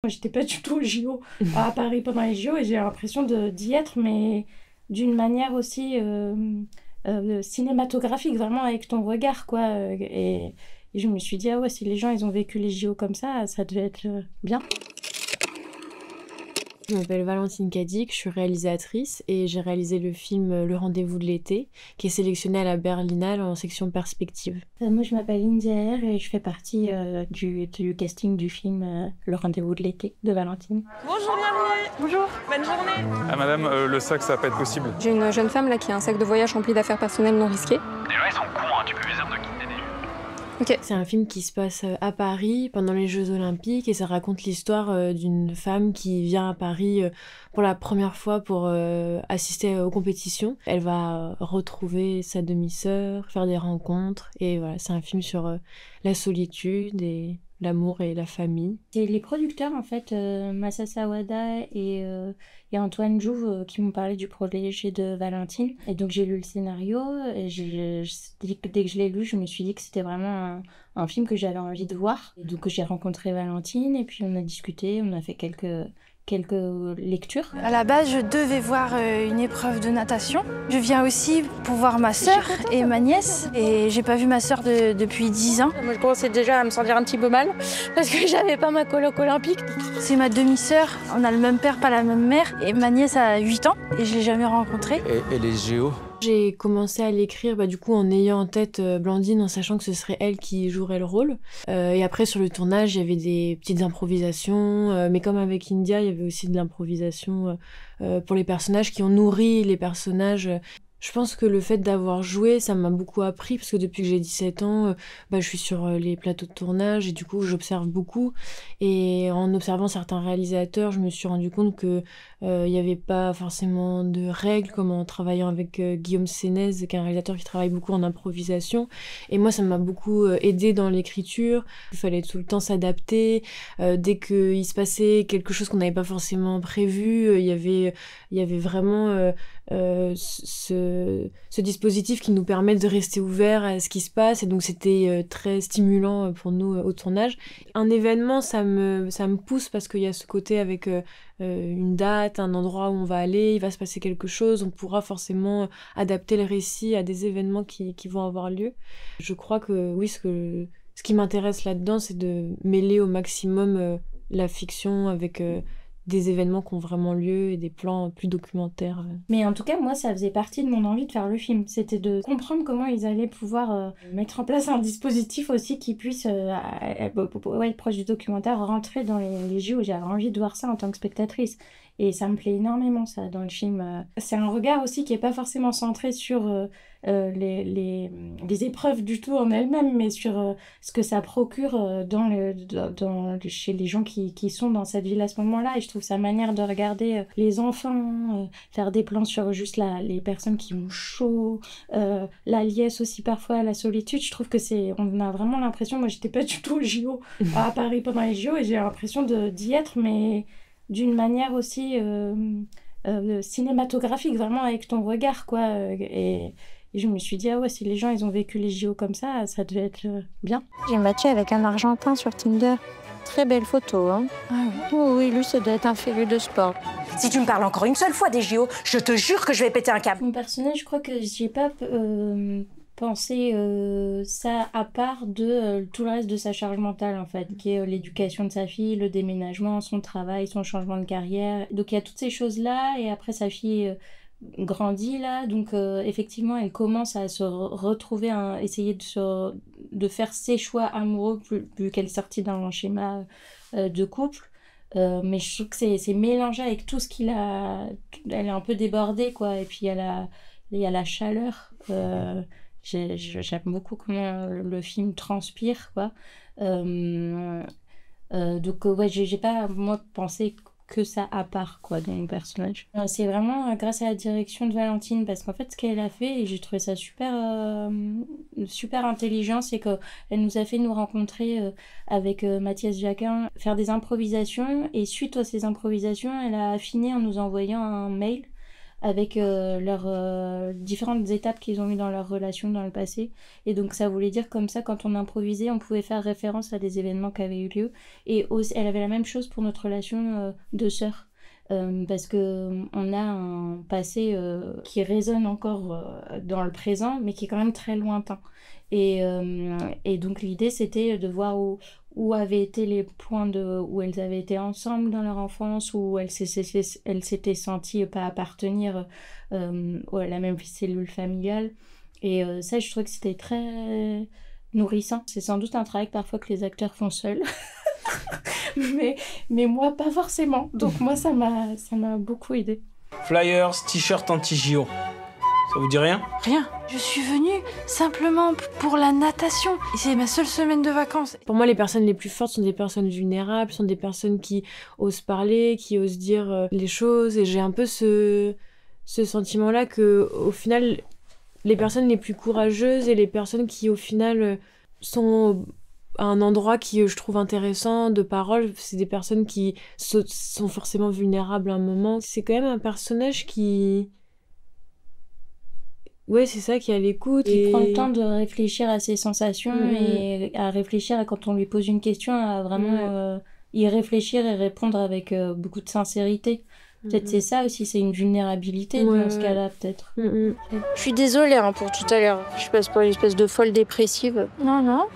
Moi, j'étais pas du tout au JO à Paris pendant les JO et j'ai l'impression d'y être, mais d'une manière aussi cinématographique, vraiment avec ton regard, quoi. Et je me suis dit, ah ouais, si les gens ils ont vécu les JO comme ça devait être bien. Je m'appelle Valentine Cadic, je suis réalisatrice et j'ai réalisé le film Le Rendez-vous de l'été, qui est sélectionné à la Berlinale en section perspective. Moi, je m'appelle India R et je fais partie du casting du film Le Rendez-vous de l'été de Valentine. Bonjour, bienvenue. Bonjour, bonne journée. Ah madame, le sac ça va pas être possible. J'ai une jeune femme là qui a un sac de voyage rempli d'affaires personnelles non risquées. Les gens ils sont cons, hein, tu peux les arnaquer. Ok. C'est un film qui se passe à Paris pendant les Jeux Olympiques et ça raconte l'histoire d'une femme qui vient à Paris pour la première fois pour assister aux compétitions. Elle va retrouver sa demi-sœur, faire des rencontres et voilà, c'est un film sur la solitude et l'amour et la famille. C'est les producteurs, en fait, Massa Sawada et Antoine Jouve, qui m'ont parlé du projet de Valentine. Et donc, j'ai lu le scénario et dès que je l'ai lu, je me suis dit que c'était vraiment un film que j'avais envie de voir. Et donc, j'ai rencontré Valentine et puis on a discuté, on a fait quelques lectures. À la base, je devais voir une épreuve de natation. Je viens aussi pour voir ma sœur et ma nièce. Et j'ai pas vu ma sœur depuis 10 ans. Moi, je commençais déjà à me sentir un petit peu mal parce que j'avais pas ma coloc olympique. C'est ma demi-sœur. On a le même père, pas la même mère. Et ma nièce a 8 ans et je l'ai jamais rencontrée. Et les géos? J'ai commencé à l'écrire du coup en ayant en tête Blandine, en sachant que ce serait elle qui jouerait le rôle. Et après sur le tournage, il y avait des petites improvisations, mais comme avec India, il y avait aussi de l'improvisation pour les personnages qui ont nourri les personnages. Je pense que le fait d'avoir joué, ça m'a beaucoup appris, parce que depuis que j'ai 17 ans, je suis sur les plateaux de tournage, et du coup, j'observe beaucoup. Et en observant certains réalisateurs, je me suis rendu compte que il n'y avait pas forcément de règles, comme en travaillant avec Guillaume Sénez, qui est un réalisateur qui travaille beaucoup en improvisation. Et moi, ça m'a beaucoup aidé dans l'écriture. Il fallait tout le temps s'adapter. Dès qu'il se passait quelque chose qu'on n'avait pas forcément prévu, il y avait vraiment ce dispositif qui nous permet de rester ouvert à ce qui se passe, et donc c'était très stimulant pour nous au tournage. Un événement, ça me pousse parce qu'il y a ce côté avec une date, un endroit où on va aller, il va se passer quelque chose, on pourra forcément adapter le récit à des événements qui vont avoir lieu. Je crois que oui, ce qui m'intéresse là-dedans, c'est de mêler au maximum la fiction avec des événements qui ont vraiment lieu et des plans plus documentaires. Mais en tout cas, moi, ça faisait partie de mon envie de faire le film. C'était de comprendre comment ils allaient pouvoir mettre en place un dispositif aussi qui puisse, être proche du documentaire, rentrer dans les jeux où j'avais envie de voir ça en tant que spectatrice. Et ça me plaît énormément, ça, dans le film. C'est un regard aussi qui n'est pas forcément centré sur les épreuves du tout en elles-mêmes, mais sur ce que ça procure chez les gens qui sont dans cette ville à ce moment-là. Et je trouve sa manière de regarder les enfants, faire des plans sur juste les personnes qui ont chaud, la liesse aussi parfois, la solitude. Je trouve que on a vraiment l'impression, moi j'étais pas du tout au JO à Paris pendant les JO et j'ai l'impression d'y être, mais d'une manière aussi cinématographique, vraiment avec ton regard, quoi. Et je me suis dit, ah ouais, si les gens ils ont vécu les JO comme ça devait être bien. J'ai matché avec un Argentin sur Tinder. Très belle photo, hein. Ah oui, lui, ça doit être un féru de sport. Si tu me parles encore une seule fois des JO, je te jure que je vais péter un câble. Mon personnage, je crois que j'ai pas pensé ça à part de tout le reste de sa charge mentale, en fait, qui est l'éducation de sa fille, le déménagement, son travail, son changement de carrière. Donc il y a toutes ces choses-là, et après sa fille grandit là, donc effectivement elle commence à se retrouver, essayer de faire ses choix amoureux plus qu'elle est sortie d'un schéma de couple. Mais je trouve que c'est mélangé avec tout ce qu'il a. Elle est un peu débordée, quoi, et puis il y a la chaleur. J'aime beaucoup comment le film transpire, quoi. Donc ouais, j'ai pas moi pensé que ça à part, quoi, dans mon personnage. C'est vraiment grâce à la direction de Valentine, parce qu'en fait ce qu'elle a fait, et j'ai trouvé ça super intelligent, c'est qu'elle nous a fait nous rencontrer avec Mathias Jacquin, faire des improvisations, et suite à ces improvisations elle a affiné en nous envoyant un mail avec leurs différentes étapes qu'ils ont eues dans leur relation dans le passé. Et donc ça voulait dire comme ça, quand on improvisait, on pouvait faire référence à des événements qui avaient eu lieu. Et aussi, elle avait la même chose pour notre relation de sœur. Parce que on a un passé qui résonne encore dans le présent, mais qui est quand même très lointain. Et donc l'idée, c'était de voir où avaient été les points où elles avaient été ensemble dans leur enfance, où elles s'étaient senties pas appartenir à la même cellule familiale. Et ça, je trouve que c'était très nourrissant. C'est sans doute un travail parfois que les acteurs font seuls. mais moi, pas forcément. Donc moi, ça m'a beaucoup aidé. Flyers, t-shirt anti-JO. Ça vous dit rien ? Rien. Je suis venue simplement pour la natation. C'est ma seule semaine de vacances. Pour moi, les personnes les plus fortes sont des personnes vulnérables, sont des personnes qui osent parler, qui osent dire les choses. Et j'ai un peu ce sentiment-là que, au final, les personnes les plus courageuses et les personnes qui, au final, sont à un endroit qui, je trouve intéressant de parole, c'est des personnes qui sont forcément vulnérables à un moment. C'est quand même un personnage qui... Ouais, c'est ça, qui est à l'écoute. Qui prend le temps de réfléchir à ses sensations et à réfléchir à quand on lui pose une question, à vraiment y réfléchir et répondre avec beaucoup de sincérité. Peut-être c'est ça aussi, c'est une vulnérabilité dans ce cas-là, peut-être. Je suis désolée pour tout à l'heure. Je passe pour une espèce de folle dépressive. Non.